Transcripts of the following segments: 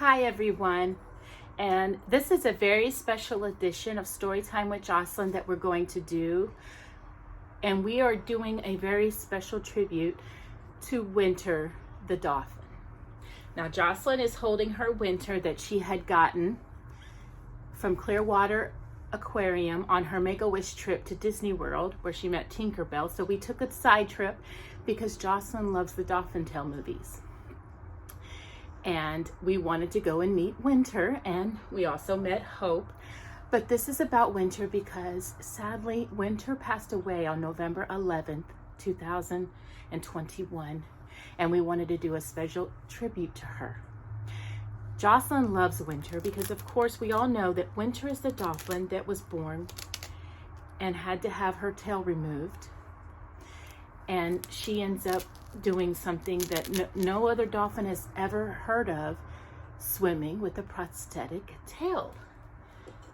Hi everyone, and this is a very special edition of Storytime with Jocelyn that we're going to do, and we are doing a very special tribute to Winter the Dolphin. Now Jocelyn is holding her Winter that she had gotten from Clearwater Aquarium on her Make-A-Wish trip to Disney World where she met Tinkerbell. So we took a side trip because Jocelyn loves the Dolphin Tale movies. And we wanted to go and meet Winter, and we also met Hope. But this is about Winter because sadly Winter passed away on November 11th, 2021, and we wanted to do a special tribute to her. Jocelyn loves Winter because of course we all know that Winter is the dolphin that was born and had to have her tail removed, and she ends up doing something that no other dolphin has ever heard of, swimming with a prosthetic tail,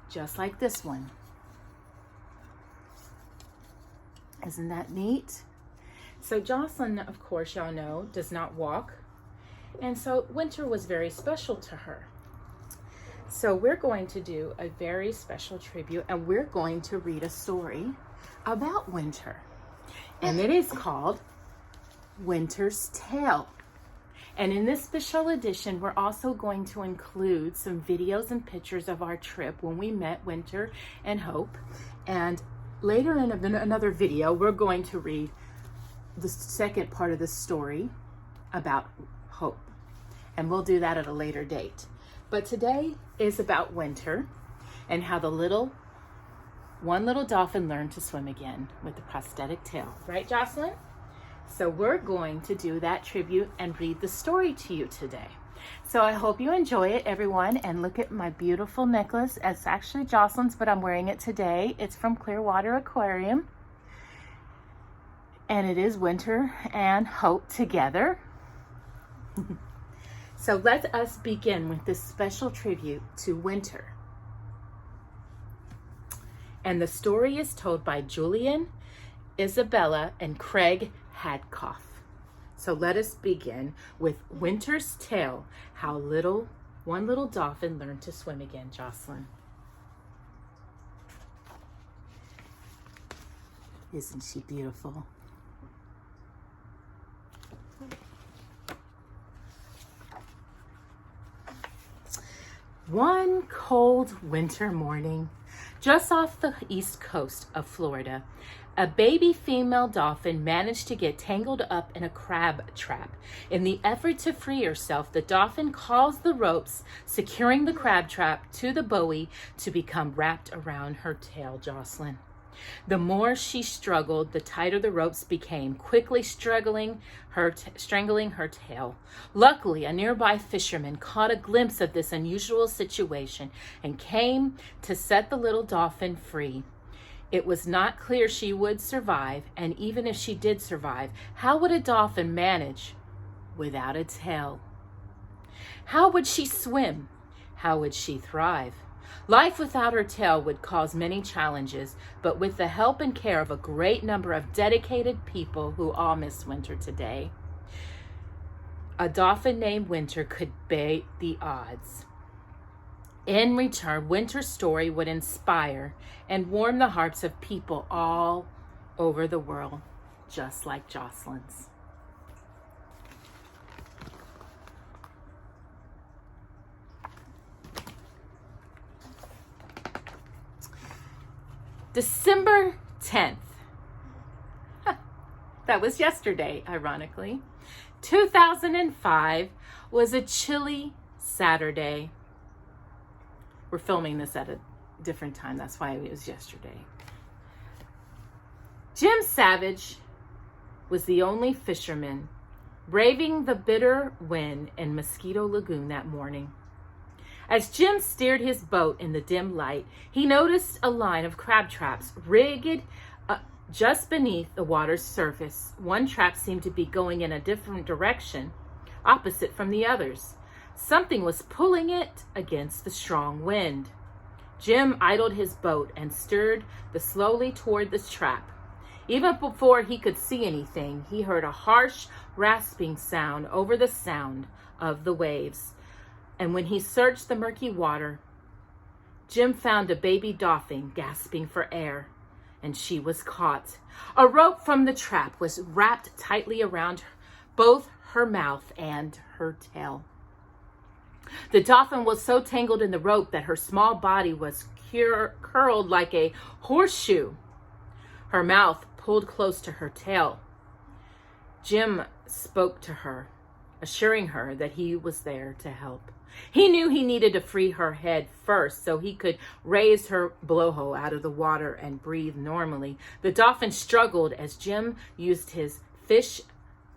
just like this one. Isn't that neat? So Jocelyn, of course, y'all know, does not walk, and so Winter was very special to her. So we're going to do a very special tribute, and we're going to read a story about Winter, and it is called Winter's Tale. And in this special edition, we're also going to include some videos and pictures of our trip when we met Winter and Hope. And later in another video, we're going to read the second part of the story about Hope. And we'll do that at a later date. But today is about Winter and how one little dolphin learned to swim again with a prosthetic tail. Right, Jocelyn? So we're going to do that tribute and read the story to you today. So I hope you enjoy it, everyone. And look at my beautiful necklace. It's actually Jocelyn's, but I'm wearing it today. It's from Clearwater Aquarium. And it is Winter and Hope together. So let us begin with this special tribute to Winter. And the story is told by Juliana, Isabella, and Craig Hatkoff. So let us begin with Winter's Tale, how one little dolphin learned to swim again, Jocelyn. Isn't she beautiful? One cold winter morning, just off the east coast of Florida, a baby female dolphin managed to get tangled up in a crab trap. In the effort to free herself, the dolphin caused the ropes securing the crab trap to the buoy to become wrapped around her tail, Jocelyn. The more she struggled, the tighter the ropes became, quickly strangling her tail. Luckily, a nearby fisherman caught a glimpse of this unusual situation and came to set the little dolphin free. It was not clear she would survive, and even if she did survive, how would a dolphin manage without a tail? How would she swim? How would she thrive? Life without her tail would cause many challenges, but with the help and care of a great number of dedicated people who all miss Winter today, a dolphin named Winter could beat the odds. In return, Winter's story would inspire and warm the hearts of people all over the world, just like Jocelyn's. December 10th. That was yesterday, ironically. 2005 was a chilly Saturday. We're filming this at a different time. That's why it was yesterday. Jim Savage was the only fisherman braving the bitter wind in Mosquito Lagoon that morning. As Jim steered his boat in the dim light, he noticed a line of crab traps rigged just beneath the water's surface. One trap seemed to be going in a different direction, opposite from the others. Something was pulling it against the strong wind. Jim idled his boat and steered slowly toward this trap. Even before he could see anything, he heard a harsh, rasping sound over the sound of the waves. And when he searched the murky water, Jim found a baby dolphin gasping for air, and she was caught. A rope from the trap was wrapped tightly around both her mouth and her tail. The dolphin was so tangled in the rope that her small body was curled like a horseshoe, her mouth pulled close to her tail. Jim spoke to her, assuring her that he was there to help. He knew he needed to free her head first so he could raise her blowhole out of the water and breathe normally. The dolphin struggled as Jim used his fish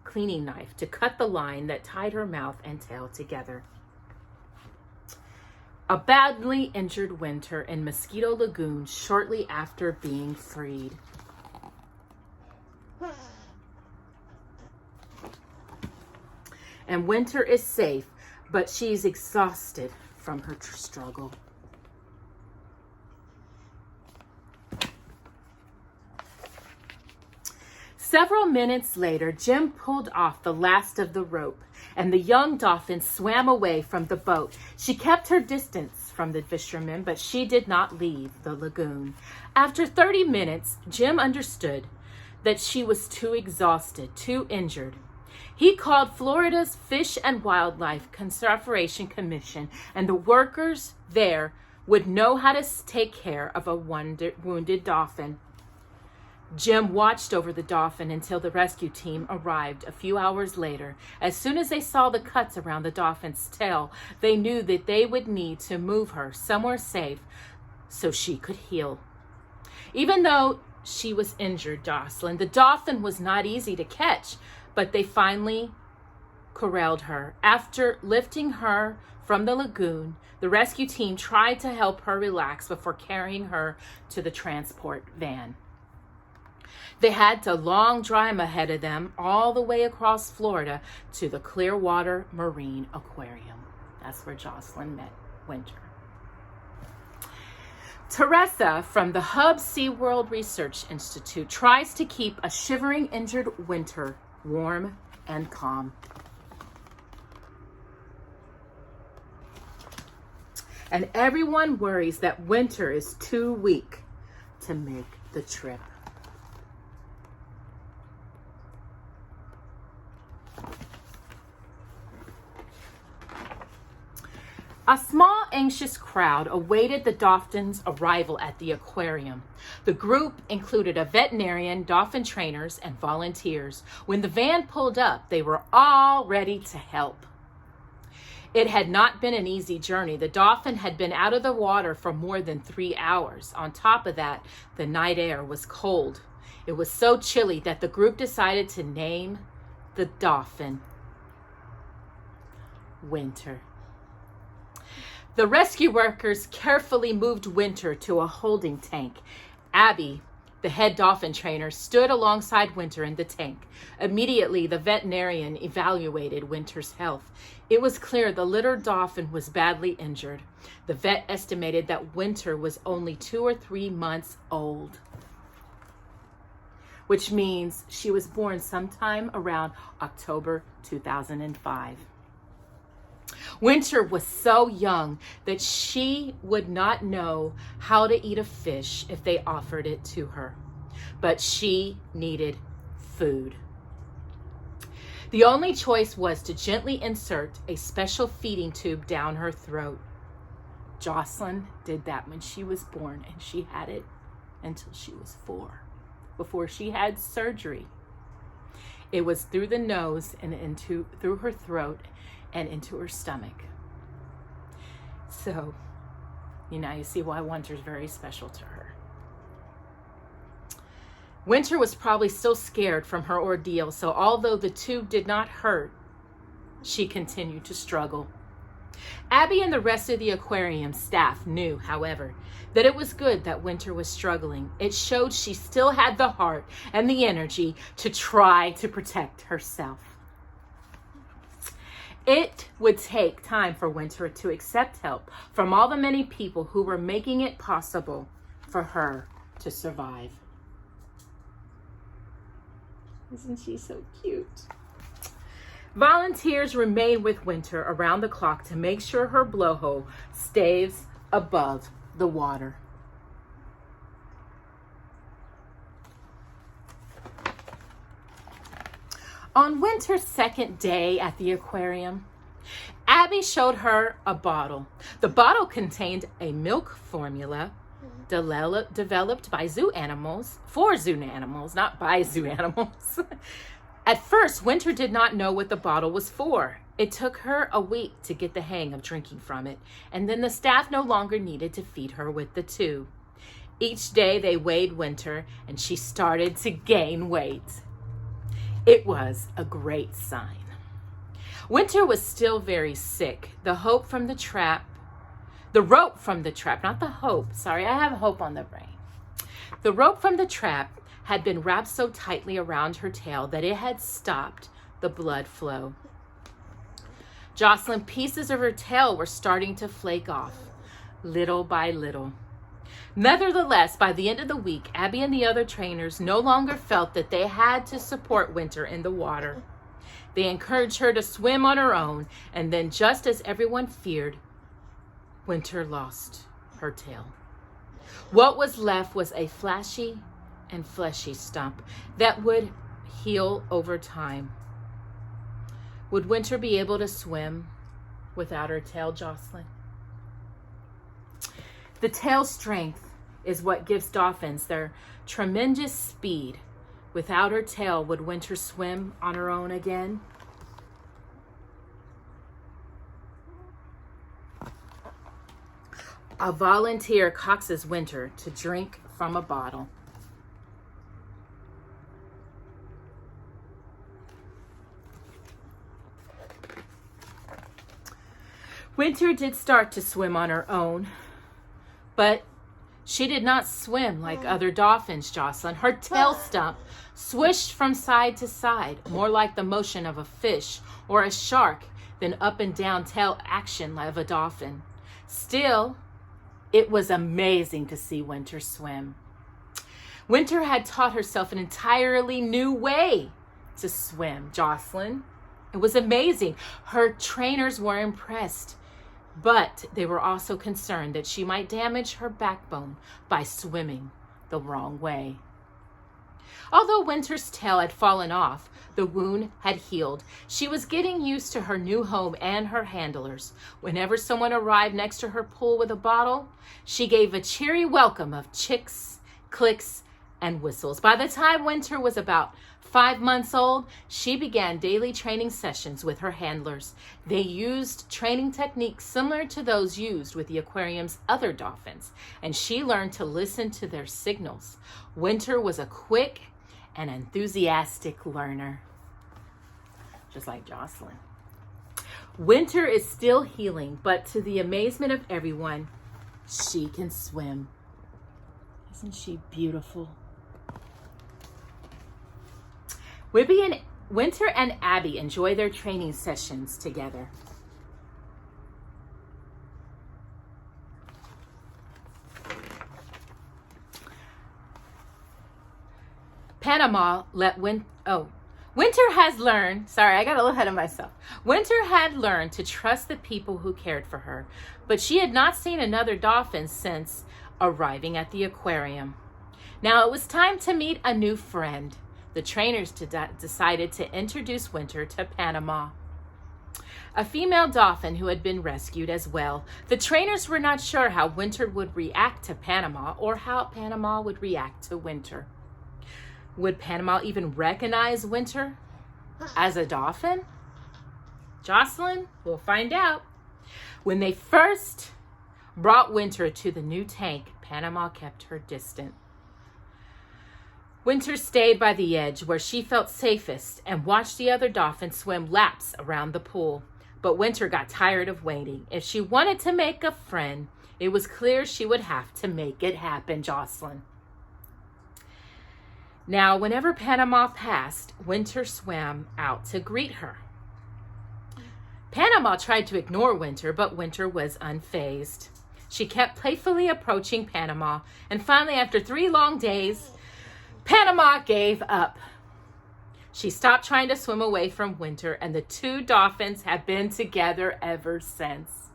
cleaning knife to cut the line that tied her mouth and tail together. A badly injured Winter in Mosquito Lagoon shortly after being freed. And Winter is safe, but she's exhausted from her struggle. Several minutes later, Jim pulled off the last of the rope, and the young dolphin swam away from the boat. She kept her distance from the fishermen, but she did not leave the lagoon. After 30 minutes, Jim understood that she was too exhausted, too injured. He called Florida's Fish and Wildlife Conservation Commission, and the workers there would know how to take care of a wounded dolphin. Jim watched over the dolphin until the rescue team arrived a few hours later. As soon as they saw the cuts around the dolphin's tail, they knew that they would need to move her somewhere safe so she could heal. Even though she was injured, Jocelyn, the dolphin was not easy to catch, but they finally corralled her. After lifting her from the lagoon, the rescue team tried to help her relax before carrying her to the transport van. They had a long drive ahead of them all the way across Florida to the Clearwater Marine Aquarium. That's where Jocelyn met Winter. Teresa from the Hub SeaWorld Research Institute tries to keep a shivering injured Winter warm and calm. And everyone worries that Winter is too weak to make the trip. A small, anxious crowd awaited the dolphin's arrival at the aquarium. The group included a veterinarian, dolphin trainers, and volunteers. When the van pulled up, they were all ready to help. It had not been an easy journey. The dolphin had been out of the water for more than 3 hours. On top of that, the night air was cold. It was so chilly that the group decided to name the dolphin Winter. The rescue workers carefully moved Winter to a holding tank. Abby, the head dolphin trainer, stood alongside Winter in the tank. Immediately, the veterinarian evaluated Winter's health. It was clear the little dolphin was badly injured. The vet estimated that Winter was only 2 or 3 months old, which means she was born sometime around October 2005. Winter was so young that she would not know how to eat a fish if they offered it to her, but she needed food. The only choice was to gently insert a special feeding tube down her throat. Jocelyn did that when she was born, and she had it until she was 4, before she had surgery. It was through the nose and through her throat and into her stomach. So, you see why Winter's very special to her. Winter was probably still scared from her ordeal, so although the tube did not hurt, she continued to struggle. Abby and the rest of the aquarium staff knew, however, that it was good that Winter was struggling. It showed she still had the heart and the energy to try to protect herself. It would take time for Winter to accept help from all the many people who were making it possible for her to survive. Isn't she so cute? Volunteers remain with Winter around the clock to make sure her blowhole stays above the water. On Winter's second day at the aquarium, Abby showed her a bottle. The bottle contained a milk formula developed by zoo animals, for zoo animals, not by zoo animals. At first, Winter did not know what the bottle was for. It took her a week to get the hang of drinking from it, and then the staff no longer needed to feed her with the tube. Each day they weighed Winter, and she started to gain weight. It was a great sign. Winter was still very sick. The rope from the trap, not the hope. Sorry, I have hope on the brain. The rope from the trap had been wrapped so tightly around her tail that it had stopped the blood flow. Jocelyn, pieces of her tail were starting to flake off, little by little. Nevertheless, by the end of the week, Abby and the other trainers no longer felt that they had to support Winter in the water. They encouraged her to swim on her own, and then, just as everyone feared, Winter lost her tail. What was left was a flashy and fleshy stump that would heal over time. Would Winter be able to swim without her tail, Jocelyn? The tail strength is what gives dolphins their tremendous speed. Without her tail, would Winter swim on her own again? A volunteer coaxes Winter to drink from a bottle. Winter did start to swim on her own, but she did not swim like other dolphins, Jocelyn. Her tail stump swished from side to side, more like the motion of a fish or a shark than up and down tail action of a dolphin. Still, it was amazing to see Winter swim. Winter had taught herself an entirely new way to swim, Jocelyn. It was amazing. Her trainers were impressed, but they were also concerned that she might damage her backbone by swimming the wrong way. Although Winter's tail had fallen off, the wound had healed. She was getting used to her new home and her handlers. Whenever someone arrived next to her pool with a bottle, she gave a cheery welcome of chicks, clicks, and whistles. By the time Winter was about 5 months old, she began daily training sessions with her handlers. They used training techniques similar to those used with the aquarium's other dolphins, and she learned to listen to their signals. Winter was a quick and enthusiastic learner, just like Jocelyn. Winter is still healing, but to the amazement of everyone, she can swim. Isn't she beautiful? Winter and Abby enjoy their training sessions together. Panama Winter has learned, sorry, I got a little ahead of myself. Winter had learned to trust the people who cared for her, but she had not seen another dolphin since arriving at the aquarium. Now it was time to meet a new friend. The trainers decided to introduce Winter to Panama, a female dolphin who had been rescued as well. The trainers were not sure how Winter would react to Panama or how Panama would react to Winter. Would Panama even recognize Winter as a dolphin? Jocelyn, we'll find out. When they first brought Winter to the new tank, Panama kept her distant. Winter stayed by the edge where she felt safest and watched the other dolphins swim laps around the pool. But Winter got tired of waiting. If she wanted to make a friend, it was clear she would have to make it happen, Jocelyn. Now, whenever Panama passed, Winter swam out to greet her. Panama tried to ignore Winter, but Winter was unfazed. She kept playfully approaching Panama, and finally, after 3 long days, Panama gave up. She stopped trying to swim away from Winter, and the two dolphins have been together ever since.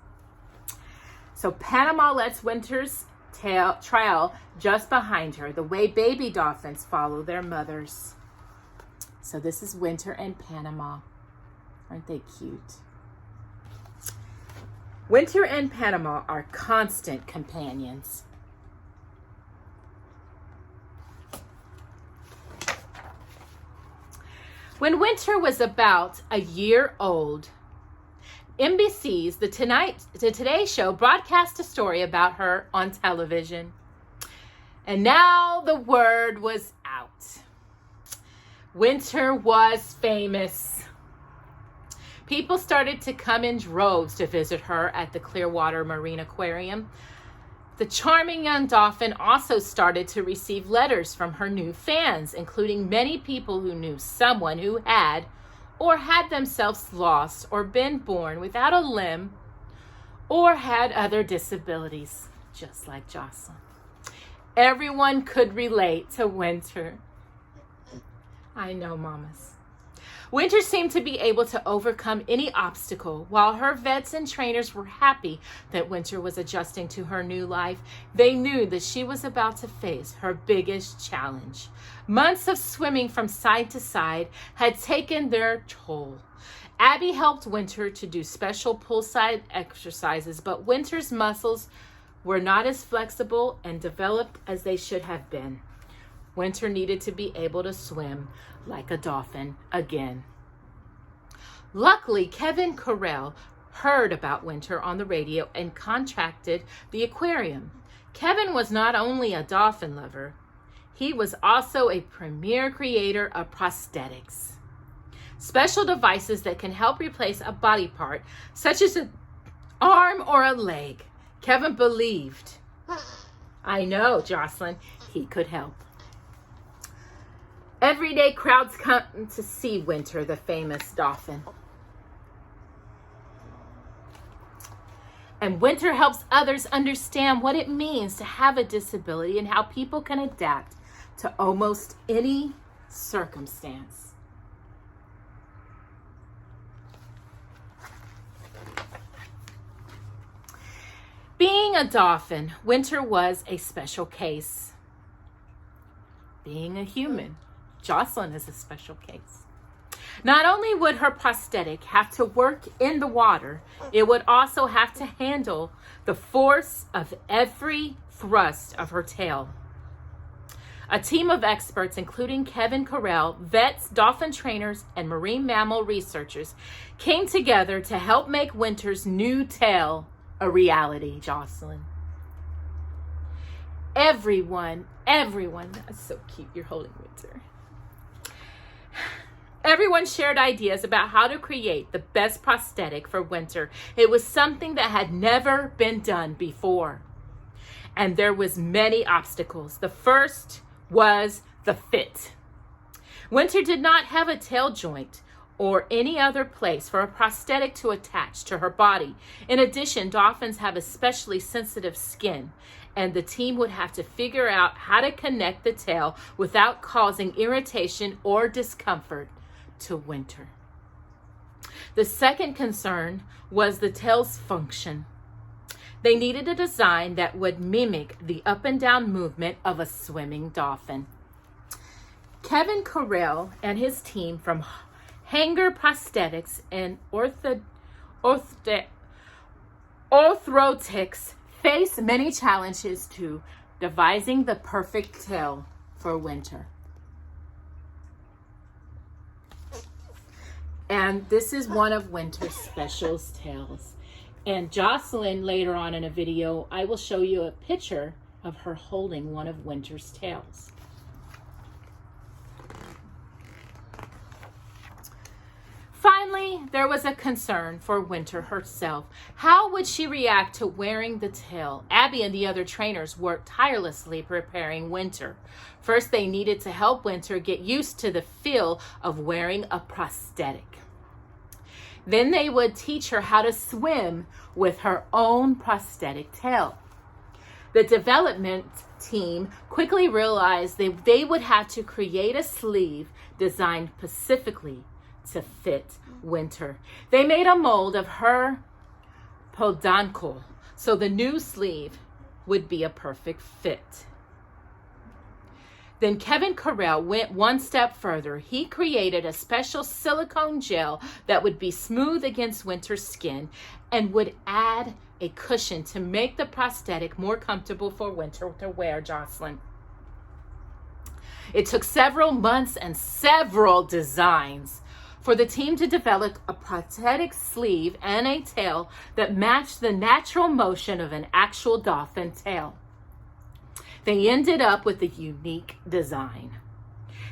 So Panama lets Winter's trail just behind her, the way baby dolphins follow their mothers. So this is Winter and Panama. Aren't they cute? Winter and Panama are constant companions. When Winter was about a year old, NBC's The Today Show broadcast a story about her on television. And now the word was out. Winter was famous. People started to come in droves to visit her at the Clearwater Marine Aquarium. The charming young dolphin also started to receive letters from her new fans, including many people who knew someone who had or had themselves lost or been born without a limb or had other disabilities, just like Jocelyn. Everyone could relate to Winter. I know, mamas. Winter seemed to be able to overcome any obstacle. While her vets and trainers were happy that Winter was adjusting to her new life, they knew that she was about to face her biggest challenge. Months of swimming from side to side had taken their toll. Abby helped Winter to do special poolside exercises, but Winter's muscles were not as flexible and developed as they should have been. Winter needed to be able to swim like a dolphin again. Luckily, Kevin Carell heard about Winter on the radio and contracted the aquarium. Kevin was not only a dolphin lover, he was also a premier creator of prosthetics. Special devices that can help replace a body part, such as an arm or a leg. Kevin believed, I know, Jocelyn, he could help. Everyday crowds come to see Winter, the famous dolphin. And Winter helps others understand what it means to have a disability and how people can adapt to almost any circumstance. Being a dolphin, Winter was a special case. Being a human, Jocelyn is a special case. Not only would her prosthetic have to work in the water, it would also have to handle the force of every thrust of her tail. A team of experts, including Kevin Carell, vets, dolphin trainers, and marine mammal researchers, came together to help make Winter's new tail a reality, Jocelyn. Everyone, that's so cute, you're holding Winter. Everyone shared ideas about how to create the best prosthetic for Winter. It was something that had never been done before. And there was many obstacles. The first was the fit. Winter did not have a tail joint or any other place for a prosthetic to attach to her body. In addition, dolphins have especially sensitive skin, and the team would have to figure out how to connect the tail without causing irritation or discomfort to Winter. The second concern was the tail's function. They needed a design that would mimic the up and down movement of a swimming dolphin. Kevin Carell and his team from Hanger Prosthetics and Orthotics faced many challenges to devising the perfect tail for Winter. And this is one of Winter's special tails. And Jocelyn, later on in a video, I will show you a picture of her holding one of Winter's tails. Finally, there was a concern for Winter herself. How would she react to wearing the tail? Abby and the other trainers worked tirelessly preparing Winter. First, they needed to help Winter get used to the feel of wearing a prosthetic. Then they would teach her how to swim with her own prosthetic tail. The development team quickly realized they would have to create a sleeve designed specifically to fit Winter. They made a mold of her peduncle, so the new sleeve would be a perfect fit. Then Kevin Carell went one step further. He created a special silicone gel that would be smooth against Winter's skin and would add a cushion to make the prosthetic more comfortable for Winter to wear, Jocelyn. It took several months and several designs for the team to develop a prosthetic sleeve and a tail that matched the natural motion of an actual dolphin tail. They ended up with a unique design.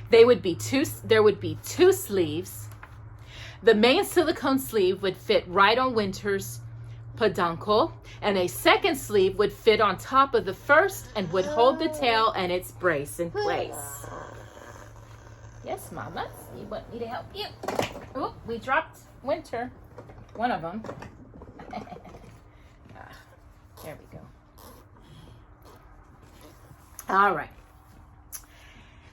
There would be two sleeves. The main silicone sleeve would fit right on Winter's peduncle, and a second sleeve would fit on top of the first and would hold the tail and its brace in place. Yes, Mama, you want me to help you? Oh, we dropped Winter, one of them. There we go. All right.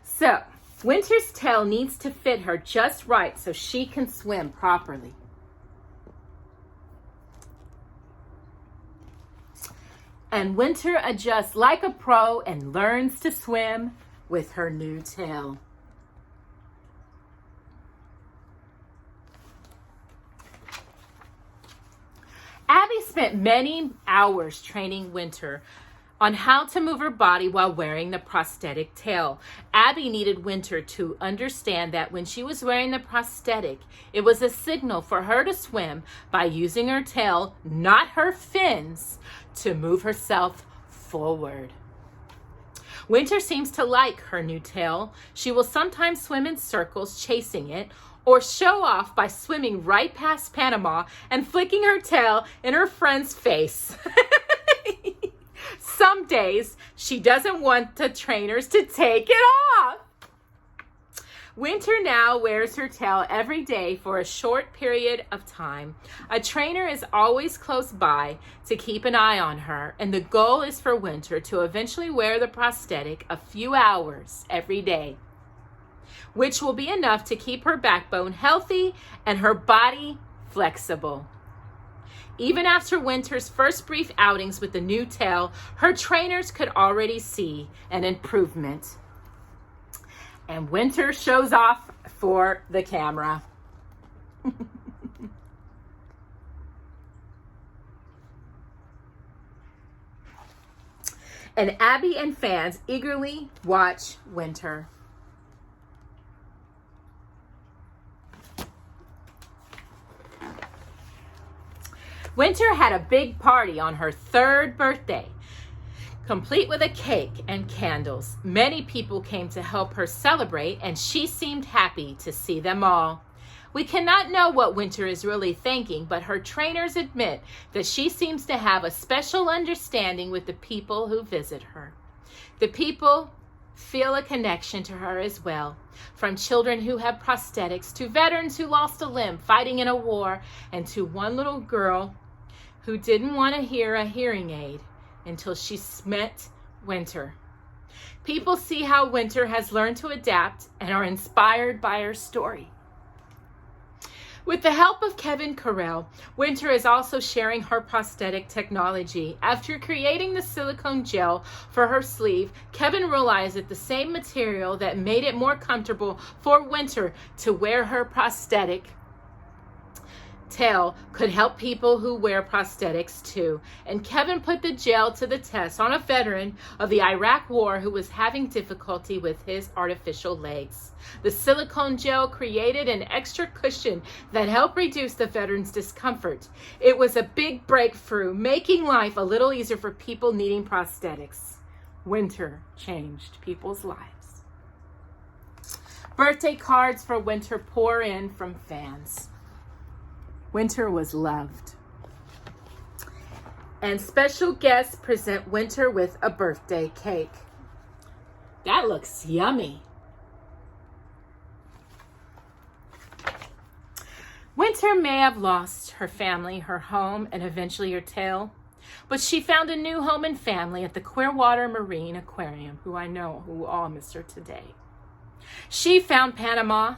So, Winter's tail needs to fit her just right so she can swim properly. And Winter adjusts like a pro and learns to swim with her new tail. Abby spent many hours training Winter on how to move her body while wearing the prosthetic tail. Abby needed Winter to understand that when she was wearing the prosthetic, it was a signal for her to swim by using her tail, not her fins, to move herself forward. Winter seems to like her new tail. She will sometimes swim in circles chasing it, or show off by swimming right past Panama and flicking her tail in her friend's face. Some days, she doesn't want the trainers to take it off. Winter now wears her tail every day for a short period of time. A trainer is always close by to keep an eye on her, and the goal is for Winter to eventually wear the prosthetic a few hours every day, which will be enough to keep her backbone healthy and her body flexible. Even after Winter's first brief outings with the new tail, her trainers could already see an improvement. And Winter shows off for the camera. And Abby and fans eagerly watch Winter. Winter had a big party on her 3rd birthday, complete with a cake and candles. Many people came to help her celebrate, and she seemed happy to see them all. We cannot know what Winter is really thinking, but her trainers admit that she seems to have a special understanding with the people who visit her. The people feel a connection to her as well, from children who have prosthetics to veterans who lost a limb fighting in a war, and to one little girl who didn't want to hear a hearing aid until she met Winter. People see how Winter has learned to adapt and are inspired by her story. With the help of Kevin Carell, Winter is also sharing her prosthetic technology. After creating the silicone gel for her sleeve, Kevin realized that the same material that made it more comfortable for Winter to wear her prosthetic tail could help people who wear prosthetics too. And Kevin put the gel to the test on a veteran of the Iraq War who was having difficulty with his artificial legs. The silicone gel created an extra cushion that helped reduce the veteran's discomfort. It was a big breakthrough, making life a little easier for people needing prosthetics. Winter changed people's lives. Birthday cards for Winter pour in from fans. Winter was loved. And special guests present Winter with a birthday cake. That looks yummy. Winter may have lost her family, her home, and eventually her tail, But she found a new home and family at the Clearwater Marine Aquarium, who I know who all miss her today. She found Panama,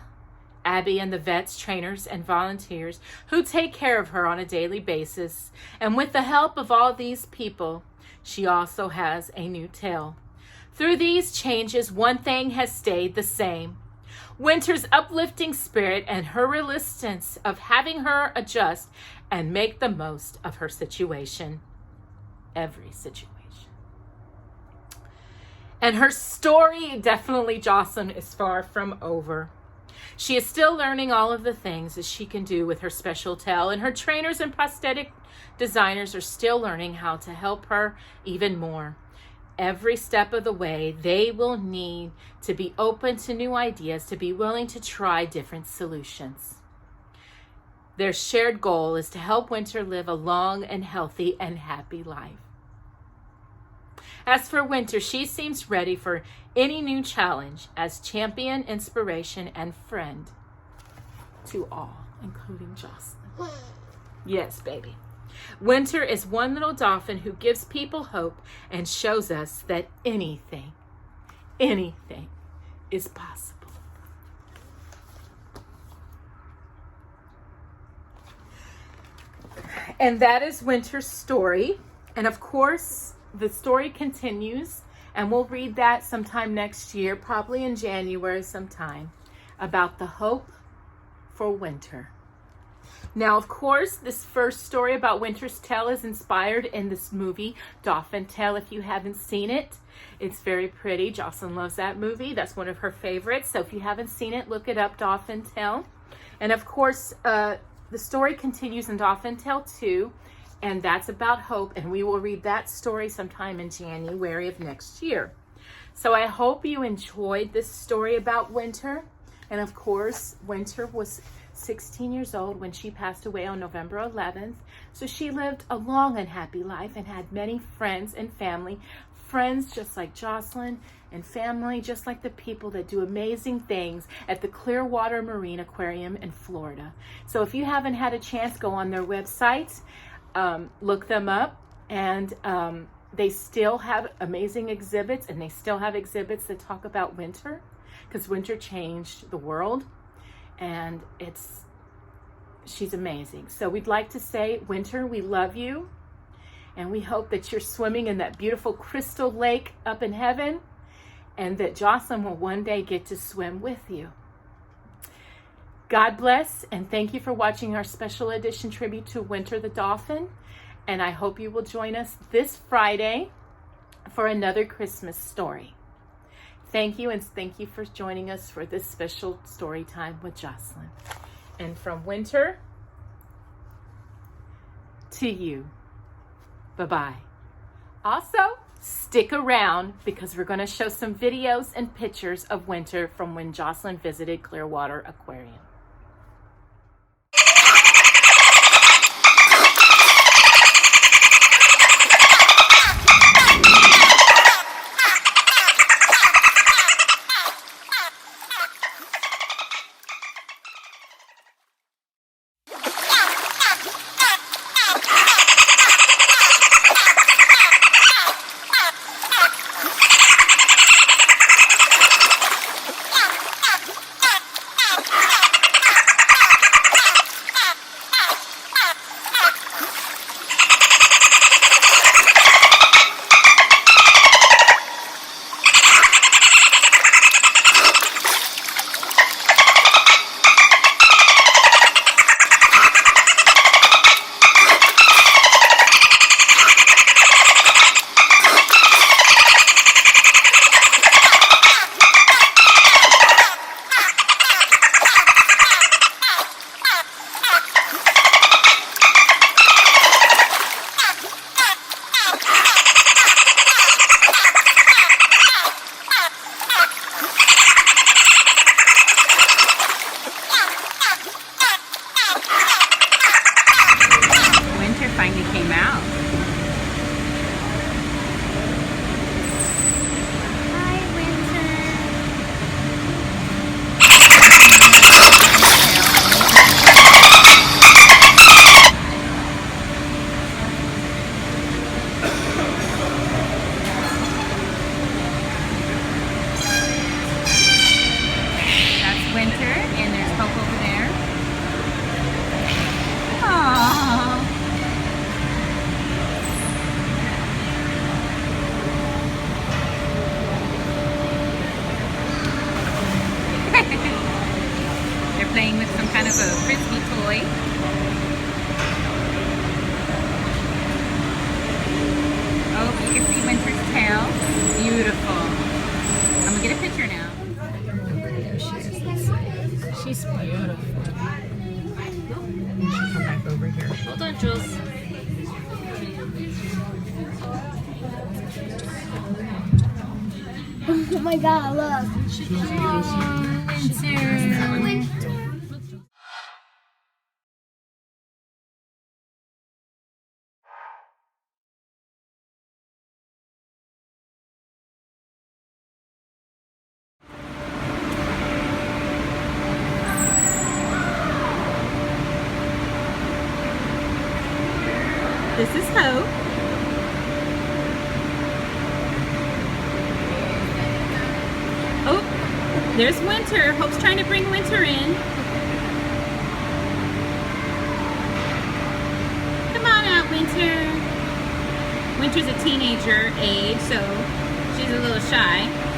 Abby and the vets, trainers, and volunteers who take care of her on a daily basis. And with the help of all these people, she also has a new tail. Through these changes, one thing has stayed the same. Winter's uplifting spirit and her resistance of having her adjust and make the most of her situation. Every situation. And her story, definitely, Jocelyn, is far from over. She is still learning all of the things that she can do with her special tail, and her trainers and prosthetic designers are still learning how to help her even more. Every step of the way, they will need to be open to new ideas, to be willing to try different solutions. Their shared goal is to help Winter live a long and healthy and happy life. As for Winter, she seems ready for any new challenge as champion, inspiration, and friend to all, including Jocelyn. Yes, baby. Winter is one little dolphin who gives people hope and shows us that anything is possible. And that is Winter's story. And of course, the story continues, and we'll read that sometime next year, probably in January sometime, about the hope for Winter. Now, of course, this first story about Winter's Tale is inspired in this movie, Dolphin Tale. If you haven't seen it, it's very pretty. Jocelyn loves that movie. That's one of her favorites. So if you haven't seen it, look it up, Dolphin Tale. And of course, the story continues in Dolphin Tale 2, and that's about hope. And we will read that story sometime in January of next year. So I hope you enjoyed this story about Winter. And of course, Winter was 16 years old when she passed away on November 11th. So she lived a long and happy life and had many friends and family. Friends just like Jocelyn, and family just like the people that do amazing things at the Clearwater Marine Aquarium in Florida. So if you haven't had a chance, go on their website, look them up, and they still have amazing exhibits, and they still have exhibits that talk about Winter, because Winter changed the world. And she's amazing. So we'd like to say, Winter, we love you. And we hope that you're swimming in that beautiful crystal lake up in heaven, and that Jocelyn will one day get to swim with you. God bless, and thank you for watching our special edition tribute to Winter the Dolphin. And I hope you will join us this Friday for another Christmas story. Thank you, and thank you for joining us for this special story time with Jocelyn. And from Winter to you, bye-bye. Also, stick around because we're going to show some videos and pictures of Winter from when Jocelyn visited Clearwater Aquarium. on, Jules. Oh my God, look. Winter. This is Hope. Oh, there's Winter. Hope's trying to bring Winter in. Come on out, Winter. Winter's a teenager age, so she's a little shy.